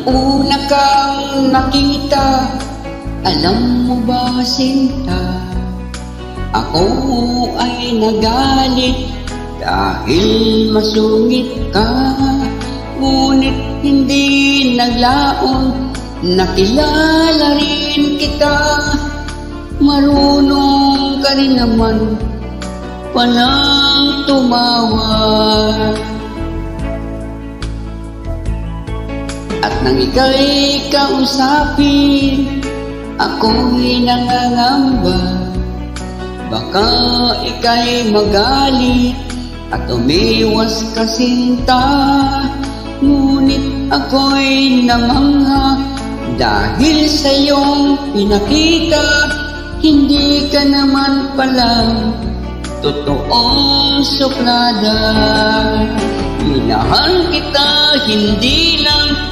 una kang nakita, alam mo ba sinta, ako ay nagalit dahil masungit ka. Ngunit hindi naglaon, nakilala rin kita. Marunong ka rin naman palang tumawa. At nang ika'y kausapin, ako'y nangangamba, baka ika'y magalit at umiwas ka sinta. Ngunit ako'y namangha dahil sa iyong pinakita, hindi ka naman pala totoong suplada. Minahal kita hindi lang